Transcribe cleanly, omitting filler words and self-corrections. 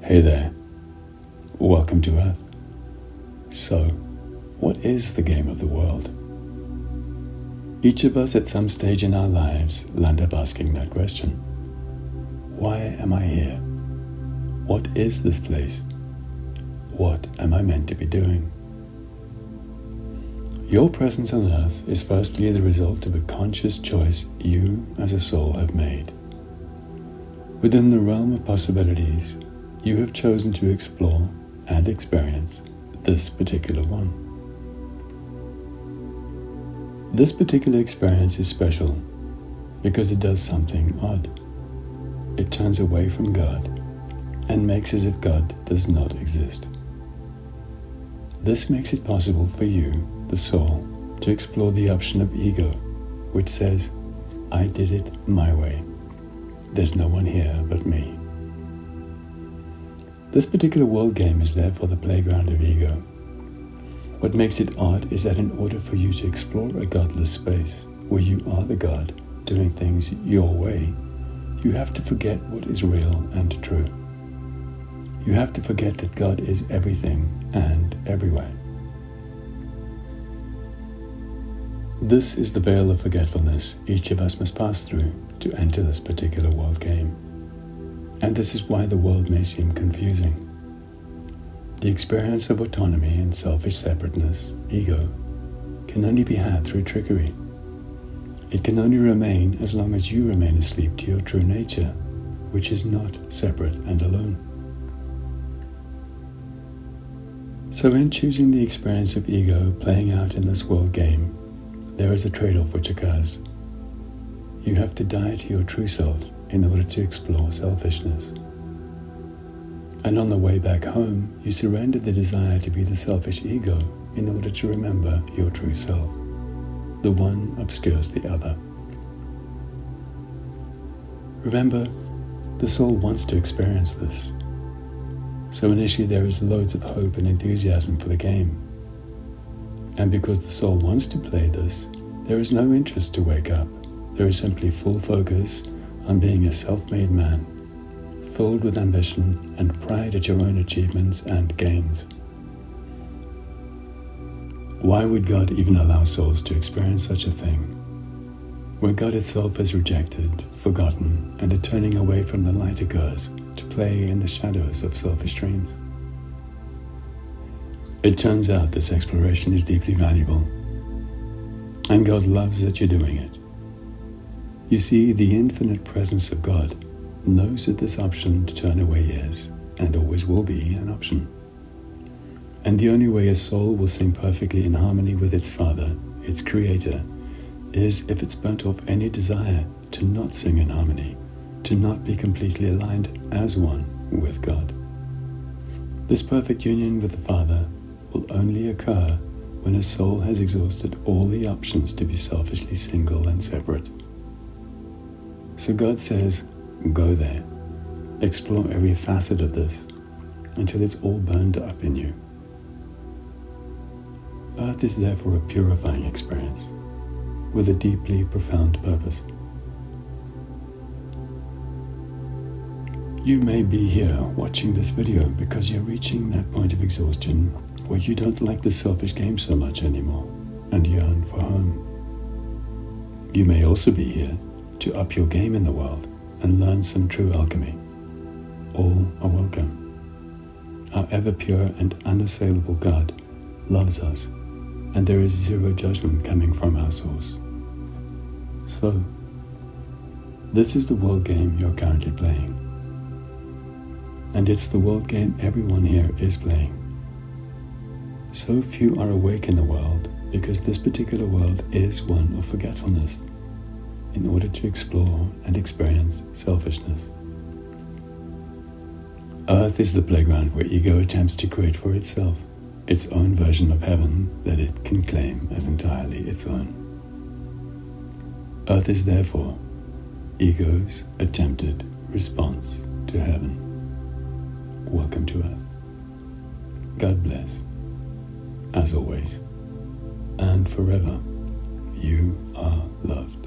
Hey there, welcome to Earth. So, what is the game of the world? Each of us at some stage in our lives land up asking that question. Why am I here? What is this place? What am I meant to be doing? Your presence on Earth is firstly the result of a conscious choice you as a soul have made. Within the realm of possibilities, you have chosen to explore and experience this particular one. This particular experience is special because it does something odd. It turns away from God and makes as if God does not exist. This makes it possible for you, the soul, to explore the option of ego, which says, I did it my way. There's no one here but me. This particular world game is therefore the playground of ego. What makes it odd is that in order for you to explore a godless space, where you are the God, doing things your way, you have to forget what is real and true. You have to forget that God is everything and everywhere. This is the veil of forgetfulness each of us must pass through to enter this particular world game. And this is why the world may seem confusing. The experience of autonomy and selfish separateness, ego, can only be had through trickery. It can only remain as long as you remain asleep to your true nature, which is not separate and alone. So in choosing the experience of ego playing out in this world game, there is a trade-off which occurs. You have to die to your true self in order to explore selfishness. And on the way back home, you surrender the desire to be the selfish ego in order to remember your true self. The one obscures the other. Remember, the soul wants to experience this. So initially there is loads of hope and enthusiasm for the game. And because the soul wants to play this, there is no interest to wake up. There is simply full focus on being a self-made man, filled with ambition and pride at your own achievements and gains. Why would God even allow souls to experience such a thing, where God itself is rejected, forgotten, and a turning away from the light occurs to play in the shadows of selfish dreams? It turns out this exploration is deeply valuable, and God loves that you're doing it. You see, the infinite presence of God knows that this option to turn away is, and always will be, an option. And the only way a soul will sing perfectly in harmony with its Father, its Creator, is if it's burnt off any desire to not sing in harmony, to not be completely aligned as one with God. This perfect union with the Father will only occur when a soul has exhausted all the options to be selfishly single and separate. So God says, go there, explore every facet of this until it's all burned up in you. Earth is therefore a purifying experience with a deeply profound purpose. You may be here watching this video because you're reaching that point of exhaustion where you don't like the selfish game so much anymore and yearn for home. You may also be here to up your game in the world and learn some true alchemy. All are welcome. Our ever pure and unassailable God loves us, and there is zero judgment coming from our source. So, this is the world game you're currently playing. And it's the world game everyone here is playing. So few are awake in the world because this particular world is one of forgetfulness, in order to explore and experience selfishness. Earth is the playground where ego attempts to create for itself its own version of heaven that it can claim as entirely its own. Earth is therefore ego's attempted response to heaven. Welcome to Earth. God bless, as always, and forever, you are loved.